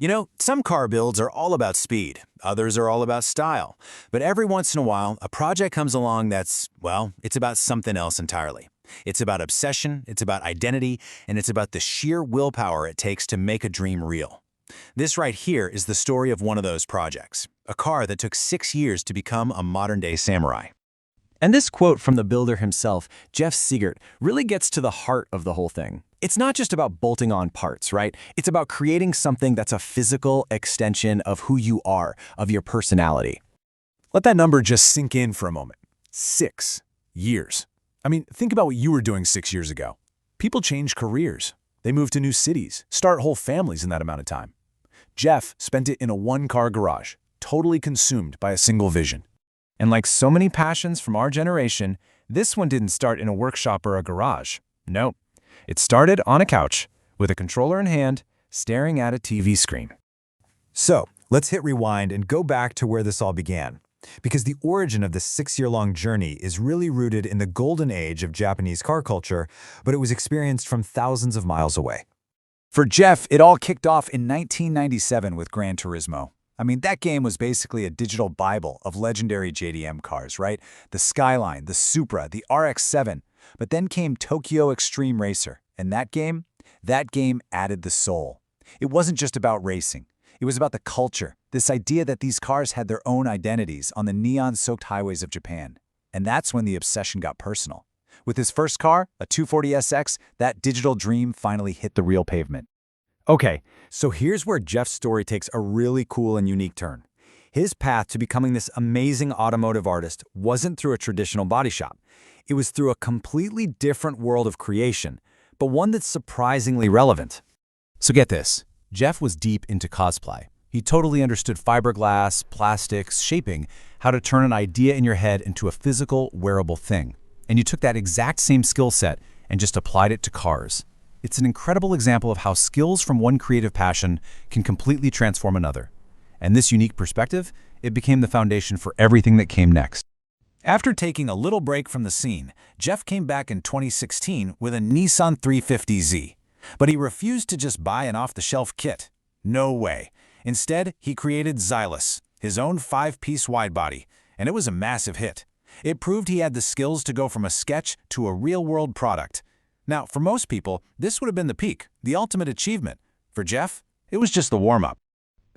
You know, some car builds are all about speed, others are all about style. But every once in a while, a project comes along that's, well, it's about something else entirely. It's about obsession, it's about identity, and it's about the sheer willpower it takes to make a dream real. This right here is the story of one of those projects, a car that took 6 years to become a modern-day samurai. And this quote from the builder himself, Jeff Siegert, really gets to the heart of the whole thing. It's not just about bolting on parts, right? It's about creating something that's a physical extension of who you are, of your personality. Let that number just sink in for a moment. 6 years. I mean, think about what you were doing 6 years ago. People change careers. They move to new cities, start whole families in that amount of time. Jeff spent it in a one-car garage, totally consumed by a single vision. And like so many passions from our generation, this one didn't start in a workshop or a garage. No, it started on a couch, with a controller in hand, staring at a TV screen. So, let's hit rewind and go back to where this all began. Because the origin of this 6-year-long journey is really rooted in the golden age of Japanese car culture, but it was experienced from thousands of miles away. For Jeff, it all kicked off in 1997 with Gran Turismo. I mean, that game was basically a digital bible of legendary JDM cars, right? The Skyline, the Supra, the RX-7. But then came Tokyo Extreme Racer, and that game added the soul. It wasn't just about racing. It was about the culture, this idea that these cars had their own identities on the neon-soaked highways of Japan. And that's when the obsession got personal. With his first car, a 240SX, that digital dream finally hit the real pavement. Okay, so here's where Jeff's story takes a really cool and unique turn. His path to becoming this amazing automotive artist wasn't through a traditional body shop. It was through a completely different world of creation, but one that's surprisingly relevant. So get this, Jeff was deep into cosplay. He totally understood fiberglass, plastics, shaping, how to turn an idea in your head into a physical, wearable thing. And you took that exact same skill set and just applied it to cars. It's an incredible example of how skills from one creative passion can completely transform another. And this unique perspective, it became the foundation for everything that came next. After taking a little break from the scene, Jeff came back in 2016 with a Nissan 350Z. But he refused to just buy an off-the-shelf kit. No way. Instead, he created Xylus, his own 5-piece widebody, and it was a massive hit. It proved he had the skills to go from a sketch to a real-world product. Now, for most people, this would have been the peak, the ultimate achievement. For Jeff, it was just the warm-up.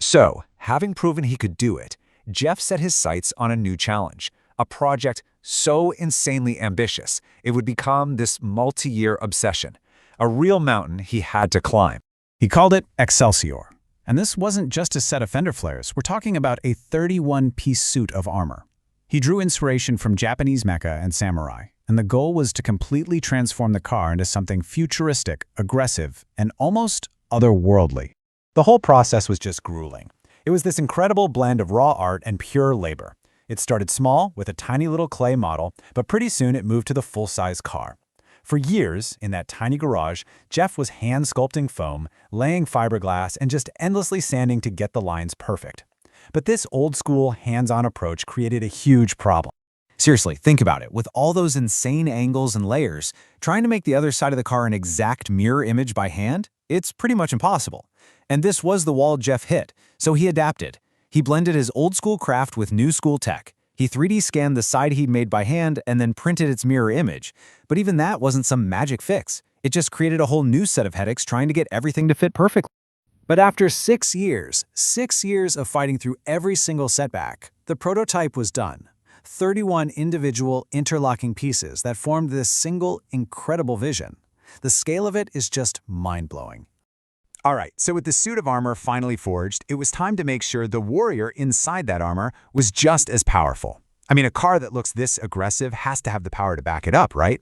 So, having proven he could do it, Jeff set his sights on a new challenge, a project so insanely ambitious, it would become this multi-year obsession, a real mountain he had to climb. He called it Excelsior. And this wasn't just a set of fender flares. We're talking about a 31-piece suit of armor. He drew inspiration from Japanese mecha and samurai, and the goal was to completely transform the car into something futuristic, aggressive, and almost otherworldly. The whole process was just grueling. It was this incredible blend of raw art and pure labor. It started small, with a tiny little clay model, but pretty soon it moved to the full-size car. For years, in that tiny garage, Jeff was hand-sculpting foam, laying fiberglass, and just endlessly sanding to get the lines perfect. But this old-school, hands-on approach created a huge problem. Seriously, think about it. With all those insane angles and layers, trying to make the other side of the car an exact mirror image by hand, it's pretty much impossible. And this was the wall Jeff hit, so he adapted. He blended his old-school craft with new-school tech. He 3D scanned the side he'd made by hand and then printed its mirror image. But even that wasn't some magic fix. It just created a whole new set of headaches trying to get everything to fit perfectly. But after 6 years of fighting through every single setback, the prototype was done. 31 individual interlocking pieces that formed this single incredible vision. The scale of it is just mind-blowing. All right, so with the suit of armor finally forged, it was time to make sure the warrior inside that armor was just as powerful. I mean, a car that looks this aggressive has to have the power to back it up, right?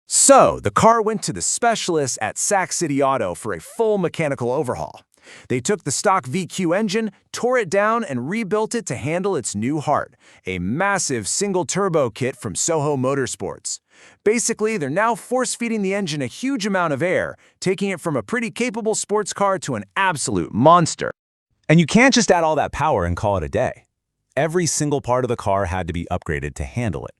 So, the car went to the specialists at Sac City Auto for a full mechanical overhaul. They took the stock VQ engine, tore it down, and rebuilt it to handle its new heart, a massive single-turbo kit from SOHO Motorsports. Basically, they're now force-feeding the engine a huge amount of air, taking it from a pretty capable sports car to an absolute monster. And you can't just add all that power and call it a day. Every single part of the car had to be upgraded to handle it.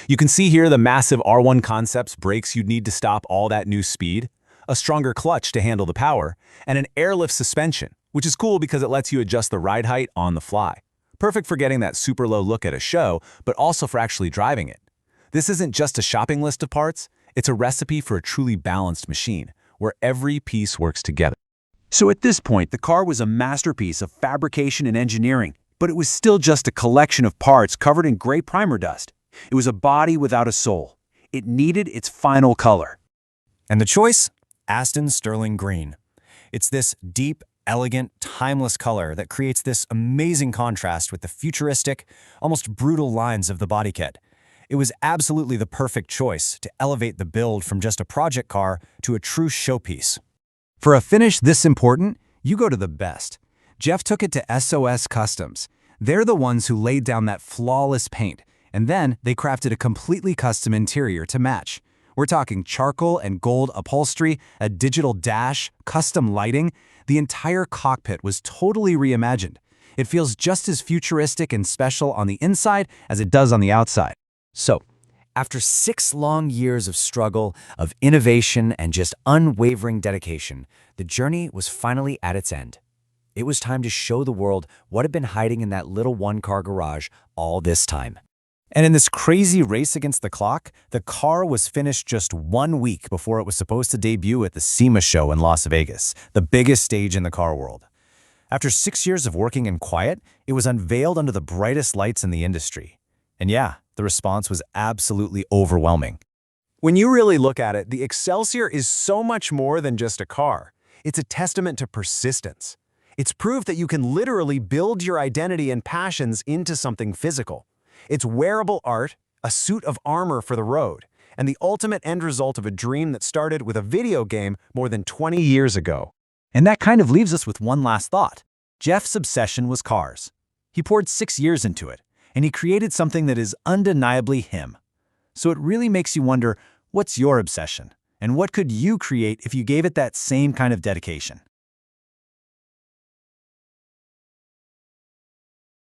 You can see here the massive R1 Concepts brakes you'd need to stop all that new speed, a stronger clutch to handle the power, and an airlift suspension, which is cool because it lets you adjust the ride height on the fly. Perfect for getting that super low look at a show, but also for actually driving it. This isn't just a shopping list of parts, it's a recipe for a truly balanced machine, where every piece works together. So at this point, the car was a masterpiece of fabrication and engineering, but it was still just a collection of parts covered in gray primer dust. It was a body without a soul. It needed its final color. And the choice? Aston Stirling Green. It's this deep, elegant, timeless color that creates this amazing contrast with the futuristic, almost brutal lines of the body kit. It was absolutely the perfect choice to elevate the build from just a project car to a true showpiece. For a finish this important, you go to the best. Jeff took it to SOS Customs. They're the ones who laid down that flawless paint, and then they crafted a completely custom interior to match. We're talking charcoal and gold upholstery, a digital dash, custom lighting. The entire cockpit was totally reimagined. It feels just as futuristic and special on the inside as it does on the outside. So, after 6 long years of struggle, of innovation, and just unwavering dedication, the journey was finally at its end. It was time to show the world what had been hiding in that little one-car garage all this time. And in this crazy race against the clock, the car was finished just 1 week before it was supposed to debut at the SEMA show in Las Vegas, the biggest stage in the car world. After 6 years of working in quiet, it was unveiled under the brightest lights in the industry. And yeah, the response was absolutely overwhelming. When you really look at it, the Excelsior is so much more than just a car. It's a testament to persistence. It's proof that you can literally build your identity and passions into something physical. It's wearable art, a suit of armor for the road, and the ultimate end result of a dream that started with a video game more than 20 years ago. And that kind of leaves us with one last thought. Jeff's obsession was cars. He poured 6 years into it, and he created something that is undeniably him. So it really makes you wonder, what's your obsession? And what could you create if you gave it that same kind of dedication?